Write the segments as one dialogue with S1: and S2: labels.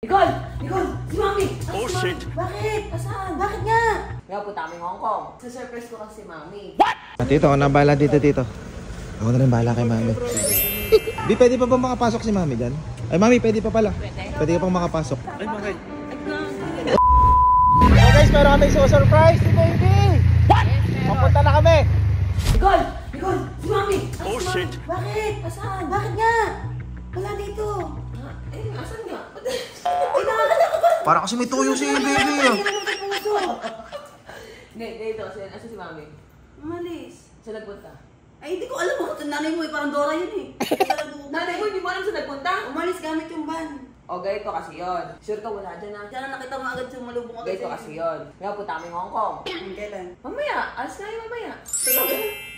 S1: Nicole! Nicole! Si Mami!
S2: Oh,
S1: si
S2: shit!
S1: Mami. Bakit? Asan? Bakit nga? Nga po tami Hong Kong. Sa surprise ko kasi si Mami.
S3: Tito, ako na bahala dito, Tito. Ako na rin bahala kay Mami. Di, pwede pa ba makapasok si Mami dyan? Ay, Mami, pwede pa pala. Pwede ka pang makapasok.
S2: Ay, bakit?
S3: So guys, meron kami surprise si Baby! What? Papunta na kami!
S1: Nicole! Nicole! Si Mami!
S2: Oh, shit!
S1: Bakit? Asan? Bakit nga? Wala dito. Asan nga? Ay, nakakala ko ba?
S3: Para kasi may tuyo si Baby.
S1: Hindi, dito. Asan si Mami?
S4: Umalis.
S1: Saan nagpunta?
S4: Ay, hindi ko alam mo. Nanay mo eh, parang Dora yun eh.
S1: Nanay mo, hindi mo alam saan nagpunta?
S4: Umalis gamit yung van.
S1: O, ganito kasi yun. Sure ka wala dyan na.
S4: Diyan na nakita mo agad sumalubong agad.
S1: Ganito kasi yun. Nga po tami Hong Kong.
S4: Kailan?
S1: Mamaya, alas na yun mamaya.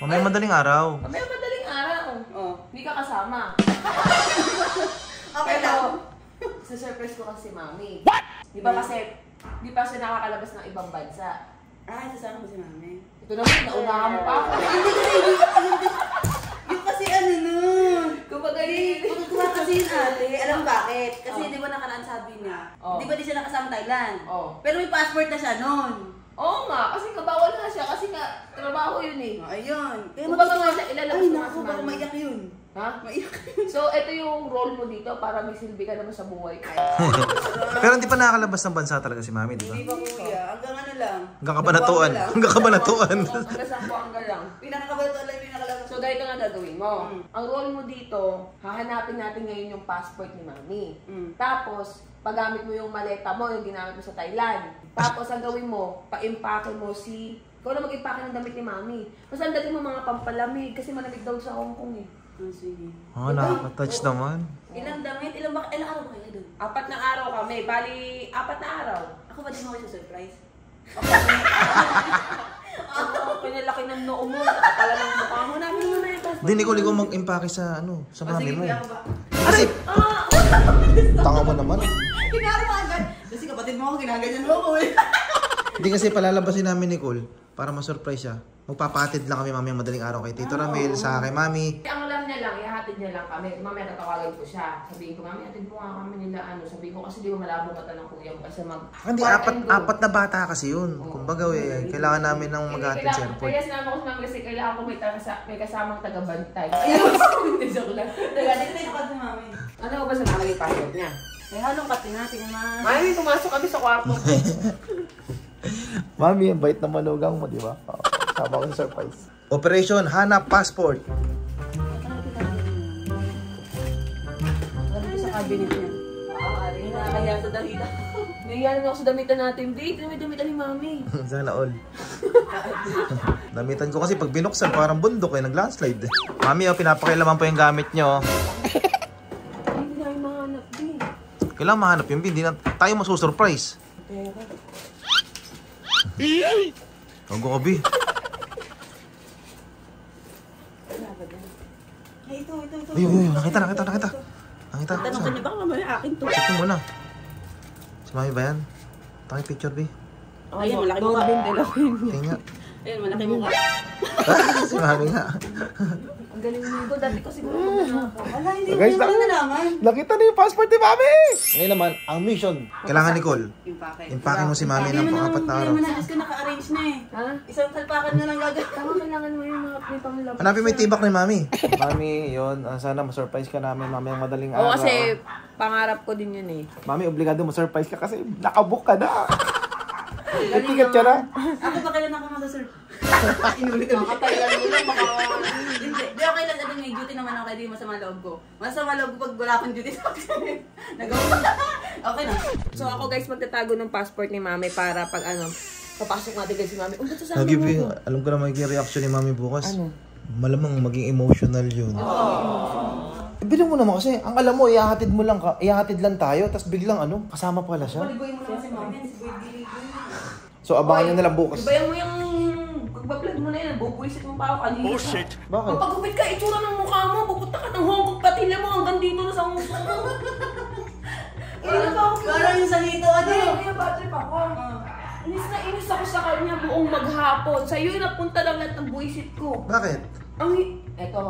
S3: Mamaya madaling araw.
S1: Mamaya madaling araw.
S4: Oh.
S1: Hindi ka kasama.
S4: Okay lang.
S1: Sa surprise ko kasi si Mami. What? Di ba kasi, di pa siya nakakalabas ng ibang bansa.
S4: Ah, sasama ko si Mami.
S1: Ito naman, naunahan mo pa ako.
S4: Hindi kasi, yung kasi ano nun.
S1: Kumbaga yun.
S4: Pagkuha kasi yun ate, alam bakit? Kasi di ba nakaraan sabi niya, di ba di siya nakasama Thailand? Pero may passport na siya nun.
S1: Oo nga, kasi kabawal na siya, kasi nga, trabaho yun eh.
S4: Ayun. Kaya
S1: Kumbaga nga siya, ilalabas
S4: ay,
S1: mo nga
S4: naku,
S1: si
S4: baka
S1: Mami.
S4: maiyak yun.
S1: Ha?
S4: Maiyak yun.
S1: So, ito yung role mo dito para may silbi ka naman sa buhay.
S3: Pero hindi pa nakakalabas ng bansa talaga si Mami, di ba?
S4: Hindi ba kuya? Hanggang ano lang.
S3: Hanggang kabanatuan. Hanggang kabanatuan.
S1: Hanggang sa Buanga lang.
S4: Pinakakabalito lang yung pinakalabas.
S1: So, ganito nga gagawin mo. Ang role mo dito, hahanapin natin ngayon yung passport ni Mami. Tapos, paggamit mo yung maleta mo, yung ginamit mo sa Thailand. Tapos, ang gawin mo, pa-impake mo si... Ikaw na mag-impake ng damit ni Mami. Mas ang dali mo mga pampalamig kasi malamig daw sa Hong Kong eh.
S4: Sige.
S3: Oh, nakaka-touch naman.
S4: Ilang damit? Ilang araw ba kayo doon?
S1: 4 na araw kami. Bali, 4 na araw.
S4: Ako ba din ako sa surprise?
S1: Pinalaki ng noo mo. Nakapala ng mukha mo. Namin mo na yung passport.
S3: Hindi, Nicole, ikaw mag-impake sa, sa Mami mo.
S4: Sige, ako ba?
S3: Kasi, tanga mo naman.
S4: Kinaro mo agad. Kasi kapatid mo ako, ginaganyan mo ako eh.
S3: Hindi kasi palalabasin namin, Nicole, para ma-surprise siya. Magpapatid lang kami mamaya madaling araw kay Tito Ramil, sa kay Mami.
S1: Ang alam niya lang, ihatid niya lang kami. Mamaya tatawagan ko siya. Sabihin ko, Mami, hatid mo nga kami nila. Sabihin ko kasi di ba malabo mata ng kuya mo kasi
S3: Hindi, apat na bata kasi yun. Kumbaga, kailangan namin ng mag-hatid sa airport.
S1: Kaya sinama ko si Mami kasi kailangan ko may kasamang taga-bantay. Ayun, joke lang.
S4: Taga-dito ako si Mami.
S1: Ano ba sa Mami yung passport niya?
S4: May halong katin natin ma.
S1: Mami, pumasok kami sa kwarto.
S3: Mami, ang bait na manugang mo, di ba? Sama ko sa surprise. Operation Hanap Passport.
S4: Nandito sa cabinet niya.
S1: Ari na, kaya sa damita. Nangyayari ako sa damitan natin, babe. Damitan ni Mami.
S3: Sana all. Damitan ko kasi pag binuksan, parang bundok nag-landslide. Mami, pinapakailaman po yung gamit nyo.
S1: Hindi na yung mahanap, babe.
S3: Kailangan mahanap yung bin, hindi na tayo masusurprise. Huwag ko, Bi.
S4: Ay, ito.
S3: Ayun, nakita.
S4: Tanong ka niya, baka mamaya akin to.
S3: Check mo muna. Si Mami ba yan? Picture, Bi.
S4: Ayan, malaki mo ka.
S3: Tingnan.
S4: Ayan, malaki mo ka.
S3: Si Mami nga.
S1: Ang galing mo. Dati ko siguro na ako.
S4: Wala, hindi
S3: Guys,
S4: mo naman nalaman.
S3: Nakita na yung passport ni Mami! Ngayon naman, ang mission. Kailangan, Nicole, impake mo si Mami ng pang-4 na araw.
S4: Hindi mo na, kasi naka-arrange na eh.
S1: Ha?
S4: Isang salpakan na lang gagawin.
S1: Tama, kailangan mo yung mga panglaban.
S3: Hanapin mo yung tibak ni Mami. Mami, yun. Sana ma-surprise ka namin mamayang madaling araw.
S1: Oo, kasi pangarap ko din yun eh.
S3: Mami, obligado ma-surprise ka kasi nakabook ka na. May ticket ka na.
S4: Ako ba kailan ako mag-sir?
S1: Makatailan mo lang, baka...
S4: Hindi, di okay lang. Ano, may duty naman ako kaya di masama loob ko. Masama loob ko pag wala akong duty sa akin. Okay na.
S1: So ako guys, magtatago ng passport ni Mami para pag papasok natin guys si Mami. Ba't sasama
S3: Nag-give
S1: mo
S3: you,
S1: ko?
S3: alam ko na magiging reaction ni Mami bukas.
S1: Ano?
S3: Malamang maging emotional yun. Bilang mo naman kasi, ang alam mo, ihahatid lang tayo, tapos biglang kasama pala siya.
S4: Paligoy mo naman si Mami. Si Boy Giligoy.
S3: So abangan nyo na lang bukas.
S1: Ibayan mo yung pagbablog mo na yan. Bubuisit mo pa ako kanina.
S2: Oh, shit!
S3: Bakit?
S1: Kapag gupit ka, itsura ng mukha mo. Pupunta ka ng Hong Kong, patila mo hanggang dito na sa mukha mo.
S4: Parang yung sa hito,
S1: Kaya bad trip ako. Inis na inis ako sa kanya buong maghapon. Sa'yo napunta lang lahat ng buisit ko.
S3: Bakit?
S1: Eto,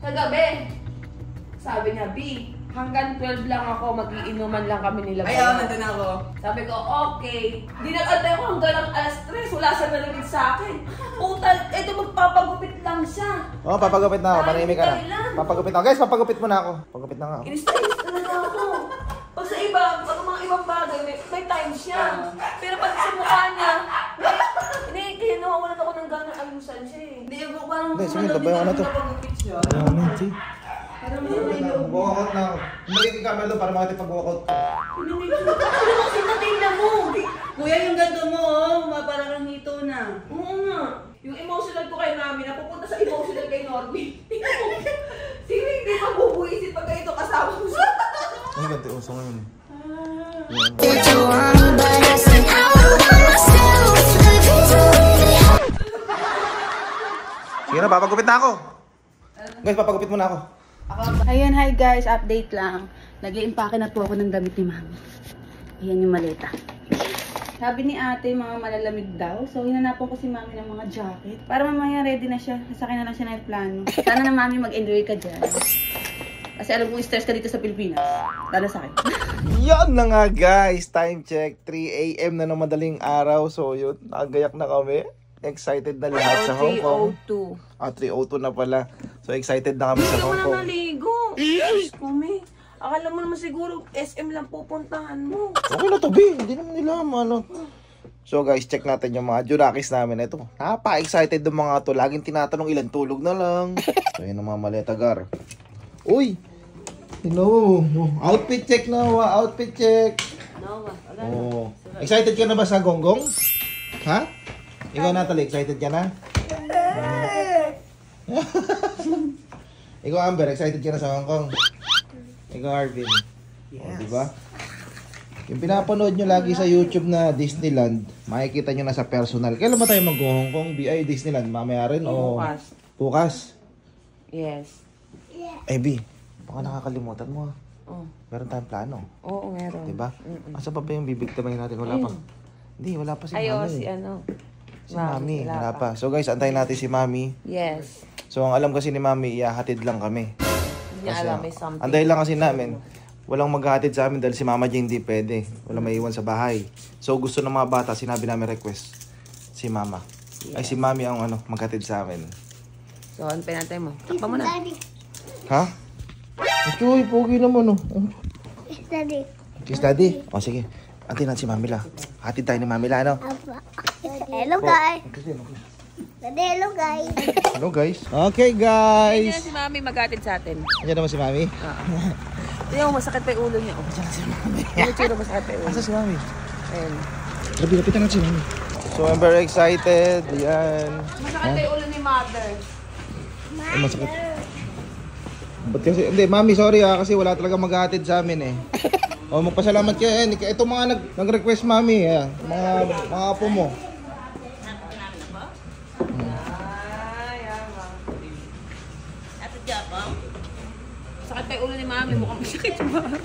S1: kagabi, sabi niya, B, hanggang 12 lang ako, mag-iinuman lang kami nila.
S4: Ay, nandun ako.
S1: Sabi ko, okay. Di nag-antay ako hanggang alas 3, wala siya nalagit sa akin. Puta, ito magpapagupit lang siya.
S3: Oh, papagupit na ako. Manahimik ka na.
S1: Thailand.
S3: Papagupit na ako. Guys, papagupit mo na ako. Pagupit na nga ako.
S1: Inis talaga ako. Pag sa iba, pag mga ibang bagay, may time siya. Pero pag sa mukha niya, hindi, kaya nawawalan ako ng gana ayusan siya eh.
S4: Hindi, parang
S3: Hindi, sige, tabayan ko na to.
S4: napagupit siya.
S3: Sige.
S4: Parang may loob.
S3: Walkout na ako. Magiging camera doon para makita pag-walkout ko.
S1: Kasi natingnan mo.
S4: Kuya, yung ganto mo, parang kang hito na.
S1: Oo nga. Yung emotional ko kay mami, napupunta sa emotional kay Norby. Tingnan mo. Sino hindi mabubuisit pag ito kasama mo siya?
S3: Ay, ganti uso ngayon.
S2: Did you want me, but I said I will by myself.
S3: Sige na, papagupit na ako. Guys, papagupit mo na ako.
S4: Ayan, hi guys, update lang. Nag-iimpake na po ako ng damit ni Mami. Ayan yung maleta. Sabi ni ate, mga malalamig daw. So, hinanapan ko si Mami ng mga jacket. Para mamaya ready na siya. Sasakay na lang siya ng plano. Sana na Mami mag-enjoy ka dyan. Kasi alam ko stress ka dito sa Pilipinas. Lalo sa akin.
S3: Yan na nga guys, time check, 3 AM na ng madaling araw. So yun, nagayak na kami. Excited na lahat sa Hong Kong. 3:02 na pala. So excited na kami sa Hong Kong.
S1: Naligo. Yes, kumi. Akala mo naman siguro SM lang pupuntahan mo.
S3: Okay na to, B. Hindi naman nila ano. So guys, check natin yung mga Jurakis namin. Ito, napaka-excited ng mga to. Laging tinatanong ilan tulog na lang. So yun ang mga maleta, Gar. Uy! No, outfit check na, outfit check.
S1: No, wala.
S3: Oh. Excited ka na ba sa gonggong? Ha? Ikaw, Natalie, excited ka na? Ikaw, Amber, excited ka na sa Hong Kong? Ikaw, Arvin? Yes. Oh, diba? Yung pinapanood nyo lagi sa YouTube na Disneyland, makikita nyo na sa personal. Kailan ba tayo mag-Hong Kong? BI Disneyland, mamaya rin o?
S1: Bukas.
S3: Bukas?
S1: Yes.
S3: Eh, B, baka nakakalimutan mo.
S1: Oh.
S3: Meron tayong plano.
S1: Oo, meron.
S3: Diba? Asa pa ba yung bibigtamayin natin? Wala pa. Hindi, wala pa si Mami.
S1: si ano.
S3: Si Mami, wala pa. So guys, antayin natin si Mami.
S1: Yes.
S3: So ang alam kasi ni Mami, ihahatid lang kami.
S1: Hindi niya alam may something.
S3: Antayin lang kasi namin. Walang maghahatid sa amin dahil si Mama Jane hindi pwede. Walang maiwan sa bahay. So gusto ng mga bata, sinabi namin request. Si Mama. Ay si Mami ang maghatid sa amin.
S1: So, ano pinantay mo? Takpa mo na.
S3: Ha? Uy, pogi naman
S2: Kiss daddy.
S3: Kiss daddy? O sige. Antayin natin si Mami la. Hatid tayo ni Mami la, ano?
S2: Hello guys. Daddy, hello guys.
S3: Hello guys. Okay guys.
S1: Si Mami maghatid sa atin.
S3: Andiyan naman si Mami.
S1: Tingnan mo, masakit pa yung ulo niya.
S3: Andiyan si Mami.
S1: Yung tsura masakit pa yung ulo.
S3: Asa si Mami?
S1: Ayun.
S3: Lapitan natin si Mami. So I'm very excited. Yan.
S1: Masakit pa yung ulo ni Mother.
S3: Ay, masakit. Ba't kasi, hindi, Mami, sorry kasi wala talaga maghahatid sa amin eh. O, magpasalamat kayo. Ito mga nag-request, Mami. Mga apo mo.
S1: Ate Japang? Masakit pa yung ulo ni Mami. Mukhang masakit yung Mami.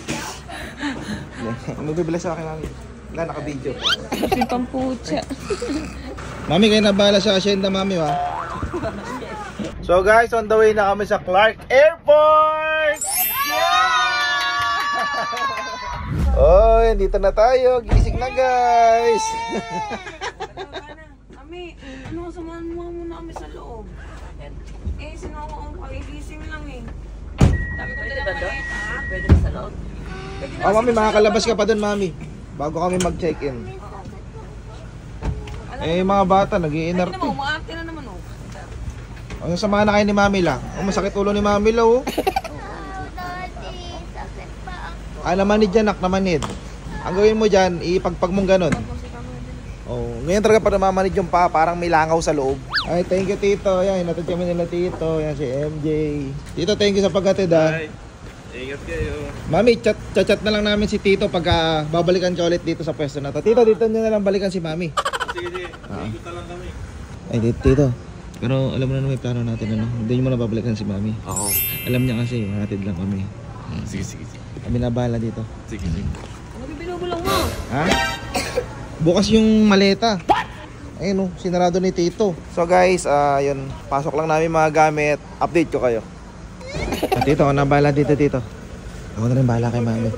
S3: Magbibila sa akin, Mami. Wala, naka-video.
S1: Kasi pampucha.
S3: Mami, kayo na bahala sa asyenda, Mami, wa? So guys, on the way na kami sa Clark Airport! Oy, dito na tayo. Gising na guys.
S1: Mami, ano samahan mo muna kami sa loob? Eh, sinukuong pagigising lang eh. Sabi ko dala maleta, ha?
S4: Pwede na sa loob.
S3: Oh, Mami, makakalabas ka pa dun, Mami. Bago kami mag-check-in. Eh, mga bata, nag-i-inerte.
S1: Tingnan mo, umaarte na naman oh.
S3: Ang sama na kayo ni Mami la. Oh, masakit ulo ni Mami la, oh.
S2: Daddy, sakit pa ako.
S3: Namanid dyan, namanid. Ang gawin mo dyan, ipagpag mong ganun. Oh, ngayon talaga para namamanid yung pa, parang may langaw sa loob. Ay, thank you, Tito. Yan, hinatid kami nila, Tito. Yan, si MJ. Tito, thank you sa paghatid, ha.
S5: Ingat kayo.
S3: Mami, chat na lang namin si Tito pagka babalikan ka ulit dito sa pwesto na to. Tito, dito nyo na lang balikan si Mami.
S5: Sige, ikot na lang kami.
S3: Ay, Tito. Pero alam mo na may plano natin, ano? Hindi nyo mo na babalikan si Mami.
S5: Oo.
S3: Alam niya kasi, hatid lang kami.
S5: Sige.
S3: Kami na bahala dito.
S5: Sige.
S1: Ano binubulong mo?
S3: Ha? Bukas yung maleta. Ayun, sinarado ni Tito. So guys, yun. Pasok lang namin mga gamit. Update ko kayo. Tito, ako na bahala dito, Tito. Ako na rin bahala kay mami.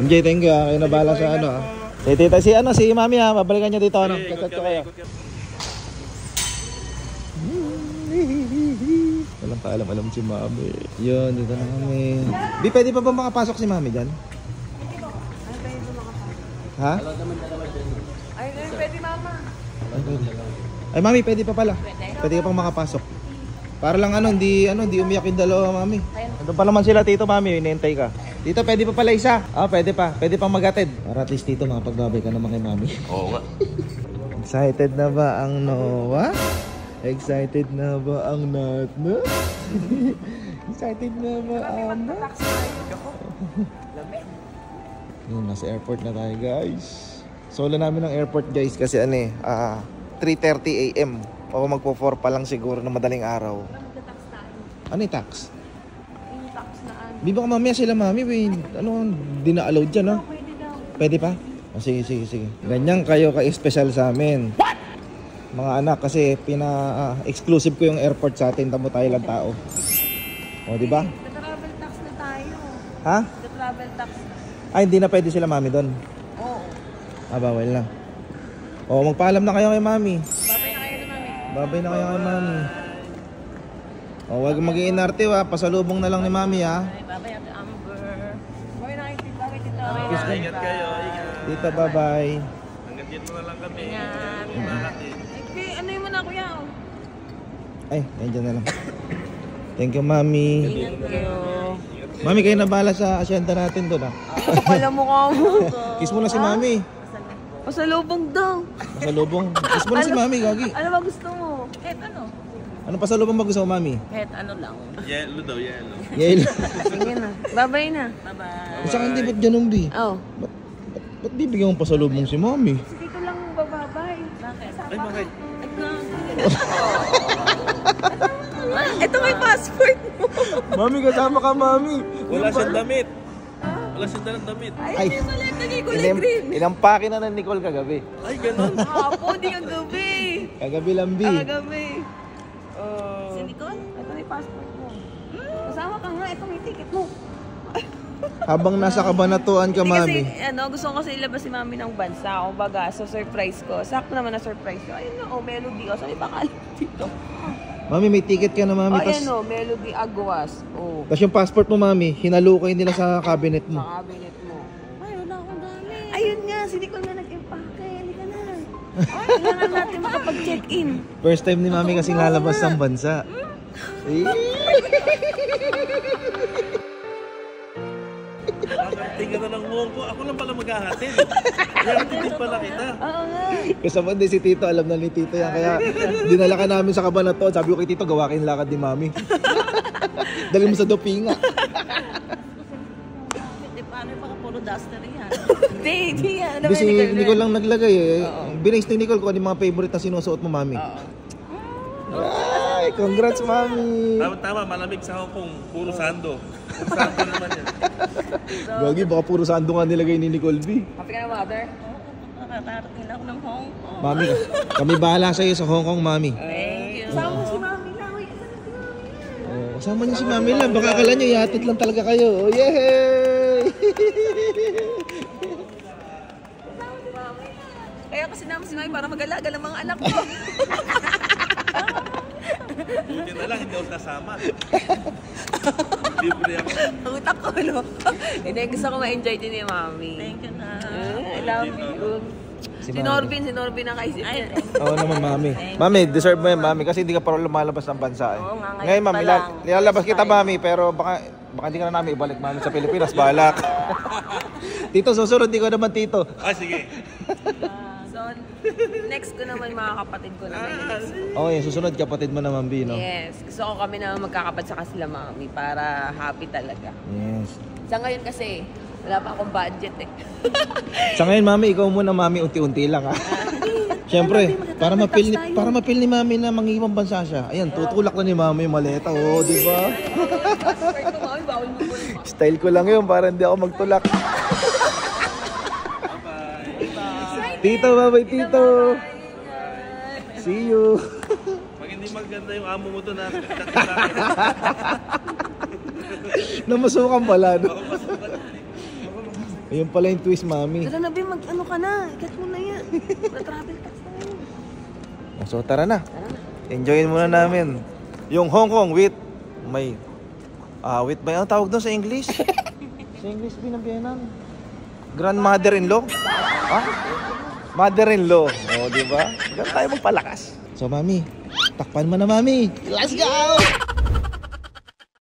S3: MJ, thank you Kayo na bahala sa ano Si tita, si mami babalikan niyo dito Chat ko kayo. Walang kaalam-alam si mami. Yun, dito na kami. Di, pwede pa ba makapasok si mami dyan? Ha?
S1: Ay, pwede mama.
S3: Ay, mami, pwede pa pala. Pwede ka pang makapasok. Para lang hindi umiyak yung dalawa, mami. Ito pa naman sila, tito, mami, hinihintay ka. Tito, pwede pa pala isa. Pwede pa. Pwede pang magatid. Para at least, tito, makapagbabay ka naman kay mami.
S5: Oo nga.
S3: Excited na ba ang Noah? Excited na ba ang Natna? Excited na ba ang Yun, nasa airport na tayo, guys. Solo namin ng airport, guys, kasi 3:30 AM. O magpo-4 pa lang siguro na madaling araw. Ano yung tax?
S1: Yung tax na
S3: Di ba mamaya sila, mami? Di na-allowed dyan, no?
S1: Pwede daw.
S3: Pwede pa? Sige. Ganyan kayo ka-special sa amin. Mga anak, kasi exclusive ko yung airport sa atin. Tamo tayo lang tao. O, di ba?
S1: Travel tax na tayo.
S3: Ha?
S1: Travel tax na.
S3: Ay, hindi na pwede sila, mami, doon.
S1: Oo.
S3: Bawal na. O, magpaalam na kayo kay mami.
S1: Babay na kayo na mami.
S3: Babay na kayo kay mami. O, huwag maging inarte, pasalubong na lang ni mami, ha?
S1: Babay Ate Amber. Babay na kayo, tita.
S5: Ingat kayo, ingat.
S3: Tita, bye-bye.
S5: Hanggang dito na lang kami.
S1: Ingat. Ano yun mo na, kuya?
S3: Ay, nandiyan na lang. Thank you, mami.
S1: Thank you.
S3: Mami, kayo na bahala sa asyenda natin doon, ha?
S1: Pala mo ka mo.
S3: Kiss mo na si mami.
S1: Pasalubong daw.
S3: Pasalubong. Kiss mo na si mami, gagi.
S1: Ano ba gusto mo? Kahit ano.
S3: Ano pasalubong ba gusto mo, mami?
S1: Kahit ano lang.
S5: Yellow daw, yellow.
S3: Yelo.
S1: Sige na. Babay na. Bye-bye.
S3: Saka hindi, ba't ganun, Bi?
S1: Oh.
S3: Ba't bibigyan mo pasalubong si mami?
S1: Dito lang bababay. Bakit?
S5: Ay, bakit?
S1: Ito may passport mo.
S3: Mami, kasama ka, mami.
S5: Wala siyang damit. Wala siyang dalang damit.
S3: Ay,
S1: Nagay kulay green.
S3: inampake na ng Nicole kagabi.
S5: Ay, ganun.
S1: Hapo, di ang gabi.
S3: Kagabi lang, Bi.
S1: Kagabi. Si Nicole? Ito may passport mo. Kasama ka nga. Ito may ticket mo.
S3: Habang nasa Kabanatuan ka,
S1: Hindi
S3: mami.
S1: kasi, gusto ko kasi ilabas si mami ng bansa. Kung baga, so surprise ko. Sakto naman na surprise ko. Ayun na, melody. Sabi ba kalit dito?
S3: Mami, may ticket ka na, mami.
S1: Ayan melody Aguas.
S3: Tas yung passport mo, mami, hinalukay nila sa cabinet mo.
S1: Sa cabinet mo. Ay, wala akong gamit. Ayun nga, si Nicole na nag-impake. Halika na. Kailangan natin makapag-check-in.
S3: First time ni mami kasing lalabas ng bansa.
S5: Tingnan na ng mukhang ko. Ako lang pala maghahatid. Ihatid pala kita.
S1: Oo nga.
S3: Kasama din si Tito, alam na ni Tito yan. Kaya dinala ka namin sa Kabanatuan. Sabi ko kay Tito, gawa kayong lakad ni mami. Dali mo sa dopinga.
S1: Paano yung puro duster yan? Hindi yan.
S3: Hindi si Nicole lang naglagay eh. Binase ni Nicole kung ano yung mga favorite na sinusuot mo, mami. Ay, congrats, mami.
S5: Tama, malamig sa Hong Kong. Puro sando. Puro sando naman yan.
S3: Gagi, baka puro sando nga nilagay ni Nicole B.
S1: Happy ka na, mother? Nakatarating na ako ng Hong Kong.
S3: Mami, kami bahala sa iyo sa Hong Kong, mami.
S1: Thank you. Sama si mami lang.
S3: Oh, kasama niyo si mami lang. Baka akala niyo, yatit lang talaga kayo. Oh, yay!
S1: Kaya kasi naman si mami para mag-alaga ng mga anak ko.
S5: Buti na lang, hindi ako kasama. Libre ako.
S1: Ang utak ko, no? Hindi, gusto ko ma-enjoy din ni mami. Thank you na. I love you. Si Norbin ang kaisip niya.
S3: Oo naman, mami. Mami, deserve mo yan, mami. Kasi hindi ka pa lumalabas ng bansa eh.
S1: Oo nga,
S3: Ngayon, mami, nilalabas kita, mami. Pero baka hindi ka na namin ibalik, mami, sa Pilipinas. Balak. Tito, susunod, di ko naman, Tito.
S5: Ah, sige.
S1: So, next ko naman mga kapatid ko naman.
S3: Okay, susunod kapatid mo naman, B, no?
S1: Yes. Gusto ko kami na magkakapatid sa sila mami para happy talaga.
S3: Yes.
S1: Sa ngayon kasi, wala pa akong budget eh.
S3: Sa ngayon, mami, ikaw muna, mami, unti-unti lang, ha? Siyempre, para mapil ni mami na mangibang bansa siya. Ayan, tutulak na ni mami yung maleta. Oo, di ba? Style ko lang yun, para hindi ako magtulak. Tito, bye-bye, Tito. See you.
S5: Pag hindi maganda yung amo mo doon,
S3: Namasukan pala, no? Ayun pala yung twist, mami.
S1: Tara na, Bim, mag-ano ka na. Ikat mo na yan. Na-travel tax na yun.
S3: So, tara na. Enjoyin muna namin yung Hong Kong with may... with may... Ano tawag doon sa English? Sa English, binabiyanan. Grandmother-in-law? Ha? Mother-in-law. O, diba? Ganun tayo magpalakas. So, mami, takpan mo na, mami. Let's go!